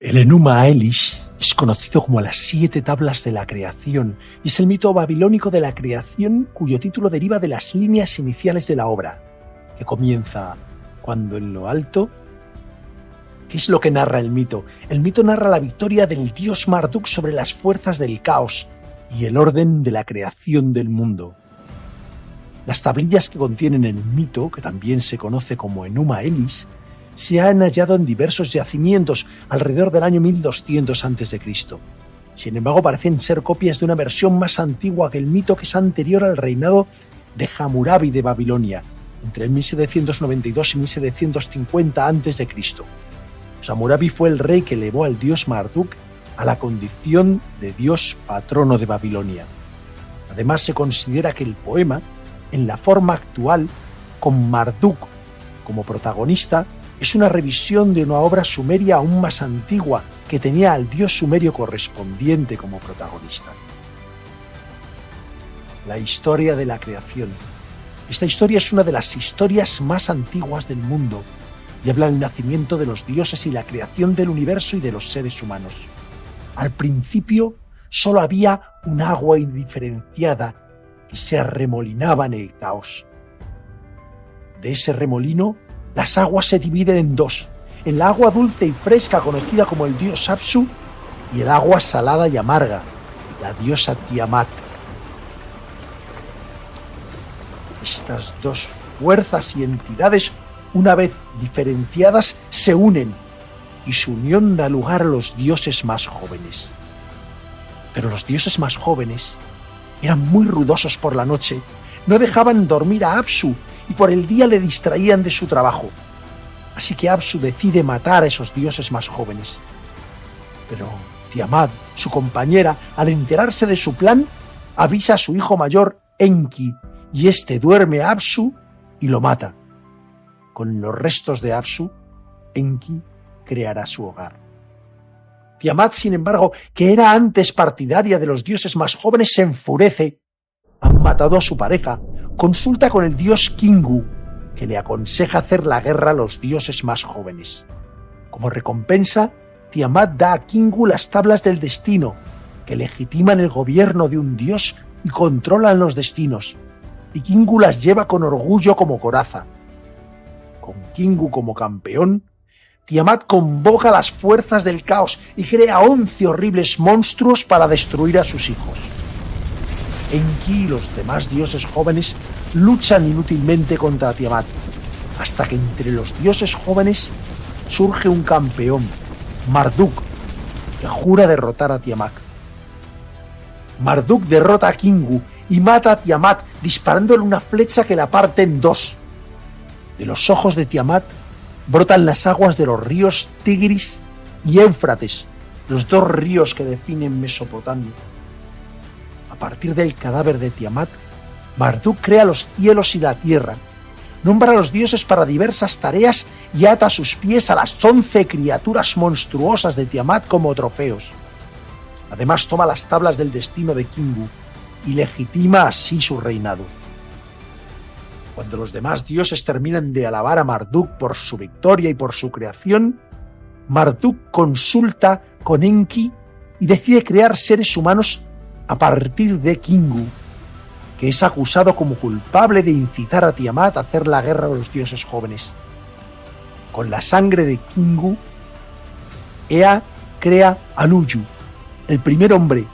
El Enuma Elish es conocido como las 7 tablas de la creación y es el mito babilónico de la creación cuyo título deriva de las líneas iniciales de la obra, que comienza cuando en lo alto. ¿Qué es lo que narra el mito? El mito narra la victoria del dios Marduk sobre las fuerzas del caos y el orden de la creación del mundo. Las tablillas que contienen el mito, que también se conoce como Enuma Elish, se han hallado en diversos yacimientos alrededor del año 1200 a.C. Sin embargo, parecen ser copias de una versión más antigua que el mito, que es anterior al reinado de Hammurabi de Babilonia, entre el 1792 y 1750 a.C. Hammurabi fue el rey que elevó al dios Marduk a la condición de dios patrono de Babilonia. Además, se considera que el poema, en la forma actual, con Marduk como protagonista, es una revisión de una obra sumeria aún más antigua que tenía al dios sumerio correspondiente como protagonista. La historia de la creación. Esta historia es una de las historias más antiguas del mundo y habla del nacimiento de los dioses y la creación del universo y de los seres humanos. Al principio solo había un agua indiferenciada que se arremolinaba en el caos. De ese remolino, las aguas se dividen en dos: el agua dulce y fresca conocida como el dios Apsu y el agua salada y amarga, la diosa Tiamat. Estas dos fuerzas y entidades, una vez diferenciadas, se unen y su unión da lugar a los dioses más jóvenes. Pero los dioses más jóvenes eran muy ruidosos por la noche, no dejaban dormir a Apsu y por el día le distraían de su trabajo. Así que Apsu decide matar a esos dioses más jóvenes. Pero Tiamat, su compañera, al enterarse de su plan, avisa a su hijo mayor, Enki, y este duerme a Apsu y lo mata. Con los restos de Apsu, Enki creará su hogar. Tiamat, sin embargo, que era antes partidaria de los dioses más jóvenes, se enfurece. Han matado a su pareja. Consulta con el dios Kingu, que le aconseja hacer la guerra a los dioses más jóvenes. Como recompensa, Tiamat da a Kingu las tablas del destino, que legitiman el gobierno de un dios y controlan los destinos, y Kingu las lleva con orgullo como coraza. Con Kingu como campeón, Tiamat convoca las fuerzas del caos y crea 11 horribles monstruos para destruir a sus hijos. Enki y los demás dioses jóvenes luchan inútilmente contra Tiamat, hasta que entre los dioses jóvenes surge un campeón, Marduk, que jura derrotar a Tiamat. Marduk derrota a Kingu y mata a Tiamat disparándole una flecha que la parte en dos. De los ojos de Tiamat brotan las aguas de los ríos Tigris y Éufrates, los dos ríos que definen Mesopotamia. A partir del cadáver de Tiamat, Marduk crea los cielos y la tierra, nombra a los dioses para diversas tareas y ata a sus pies a las 11 criaturas monstruosas de Tiamat como trofeos. Además, toma las tablas del destino de Kingu y legitima así su reinado. Cuando los demás dioses terminan de alabar a Marduk por su victoria y por su creación, Marduk consulta con Enki y decide crear seres humanos a partir de Kingu, que es acusado como culpable de incitar a Tiamat a hacer la guerra a los dioses jóvenes. Con la sangre de Kingu, Ea crea a Luyu, el primer hombre,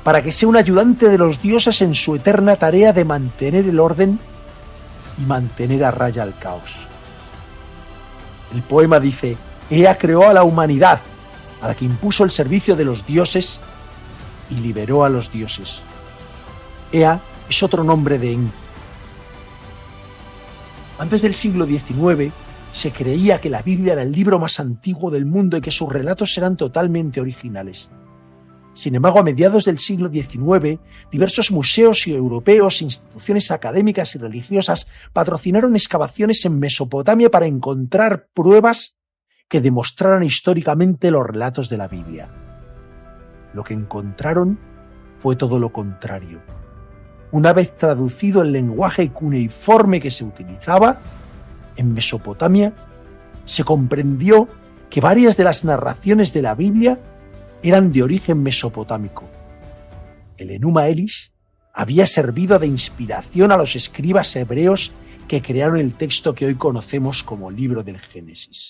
para que sea un ayudante de los dioses en su eterna tarea de mantener el orden y mantener a raya el caos. El poema dice: Ea creó a la humanidad, a la que impuso el servicio de los dioses y liberó a los dioses. Ea es otro nombre de Enki. Antes del siglo XIX se creía que la Biblia era el libro más antiguo del mundo y que sus relatos eran totalmente originales. Sin embargo, a mediados del siglo XIX, diversos museos europeos, instituciones académicas y religiosas patrocinaron excavaciones en Mesopotamia para encontrar pruebas que demostraran históricamente los relatos de la Biblia. Lo que encontraron fue todo lo contrario. Una vez traducido el lenguaje cuneiforme que se utilizaba en Mesopotamia, se comprendió que varias de las narraciones de la Biblia eran de origen mesopotámico. El Enuma Elis había servido de inspiración a los escribas hebreos que crearon el texto que hoy conocemos como Libro del Génesis.